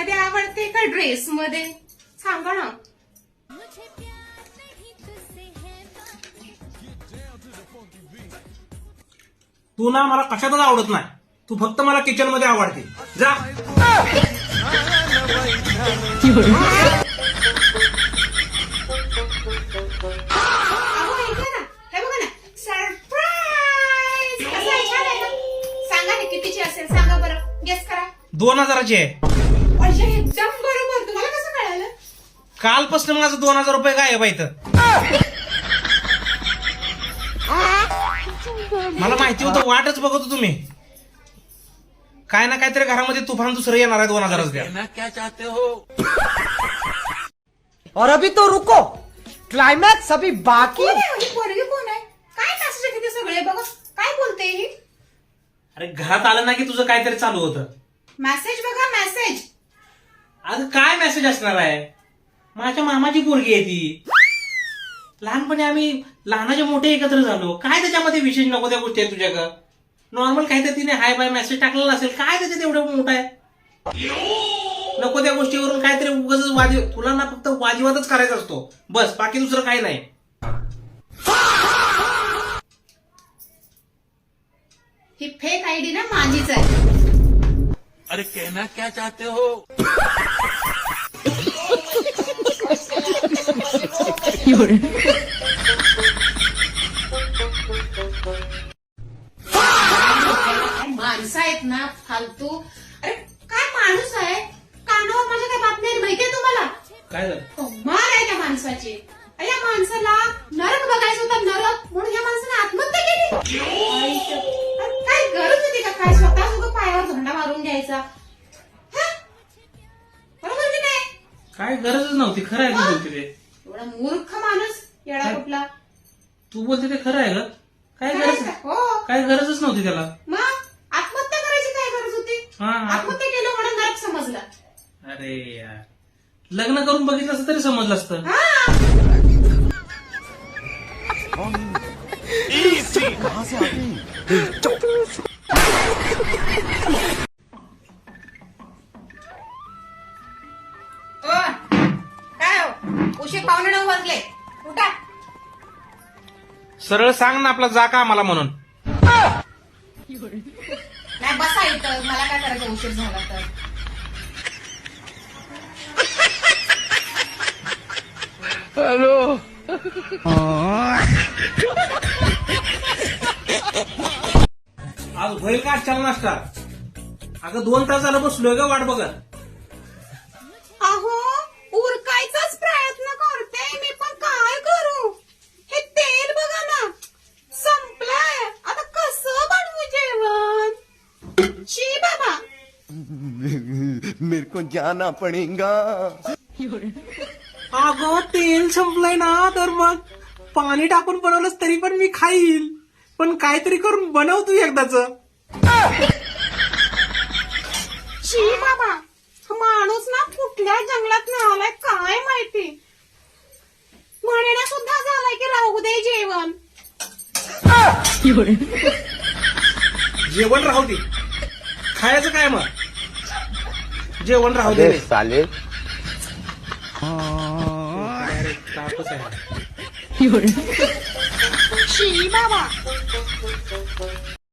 मध्ये आवडते का ड्रेस मध्ये सांगा ना. तू ना मला कशातच आवडत नाही. तू फक्त मला किचन मध्ये आवडते. जा. अहो ऐका ना, हे बघा ना, सरप्राईज कसं आहे, छान आहे ना. सांगा ना कितीची असेल, सांगा बरं, गेस करा. 2000ची आहे. अरे एकदम बरोबर. तुम्हाला कसं कळालं? कालपासून माझं 2000 रुपये गायब आहे इथं. मला माहिती होतं, वाटच बघत होतो तुम्ही. काय ना काहीतरी घरामध्ये तुफान दुसरं येणार आहे 2000 द्या. क्या चाहते हो? और अभी तो रुको, क्लाइमैक्स अभी बाकी. कोण आहे ही पोरगी, कोण आहे? काय मेसेज किती सगळे बघा, काय बोलते ही? अरे घरात आलं ना की तुझं काहीतरी चालू होतं. मेसेज बघा, मेसेज. अगं काय मेसेज असणार आहे? माझ्या मामाची पोरगी आहे ती. लहानपणी आम्ही लहानाचे मोठे एकत्र झालो. काय त्याच्यामध्ये विशेष नको त्या गोष्टी आहे तुझ्याकडं? नॉर्मल काहीतरी तिने हाय बाय मेसेज टाकलेला असेल. काय त्याच्यात एवढं मोठं आहे? नको त्या गोष्टीवरून काहीतरी उगाच वादी. तुला ना फक्त वादविवादच करायचा असतो बस, बाकी दुसरं काही नाही. ही फेक आयडी ना माझीच आहे. अरे कहना क्या चाहते हो? माणसं आहेत ना फालतू. अरे काय माणूस आहे, कानावर माझ्या काय बातम्या आहेत माहितीये तुम्हाला? काय झालं? कमाल आहे त्या माणसाची. या माणसाला नरक बघायचं होतं, नरक, म्हणून या माणसाने आत्महत्या केली. अरे काय गरज होती का काय स्वतः सुद्धा पायावर झोंडा मारून घ्यायचा? हं? बरोबर की नाही? काय गरजच नव्हती. खरं आहे तू बोलते ते. एवढा मूर्ख माणूस येडा काय? कुठला. तू बोलते ते खरं आहे ग. काय गरज? हो, काय गरजच नव्हती त्याला. मग आत्महत्या करायची काय गरज होती? हा. आत्महत्या केलं म्हणून नरक समजला. अरे यार, लग्न करून बघितलं असतं तरी समजलं असतं. काय हो, उशीर 8:45 वाजले, उठा. सरळ सांग ना आपला जा का आम्हाला म्हणून. नाही बसा इथं, मला काय करायचं उशीर झाला तर. हेलो. आज होईल का आजच्या नाश्ता? अगं 2 तास झालं बसलोय ग वाट बघत. अहो उरकायचाच प्रयत्न करते मी, पण काय करू? हे तेल बघा ना, संपलंय. आता कसं बनवू जेवण? शी बाबा. मेरे को जाना पड़ेगा. अगं तेल संपलंय ना, तर मग पाणी टाकून बनवलंस तरी पण मी खाईल. पण काहीतरी करून बनव तू एकदाच. शी बाबा, हा माणूस ना कुठल्या जंगलात आलाय काय माहिती. म्हणण्या सुद्धा झालाय की राहू दे जेवण. जेवण राहू दे, खायचं काय मग? जेवण राहू दे. साले. तापच आहे. शी बाबा.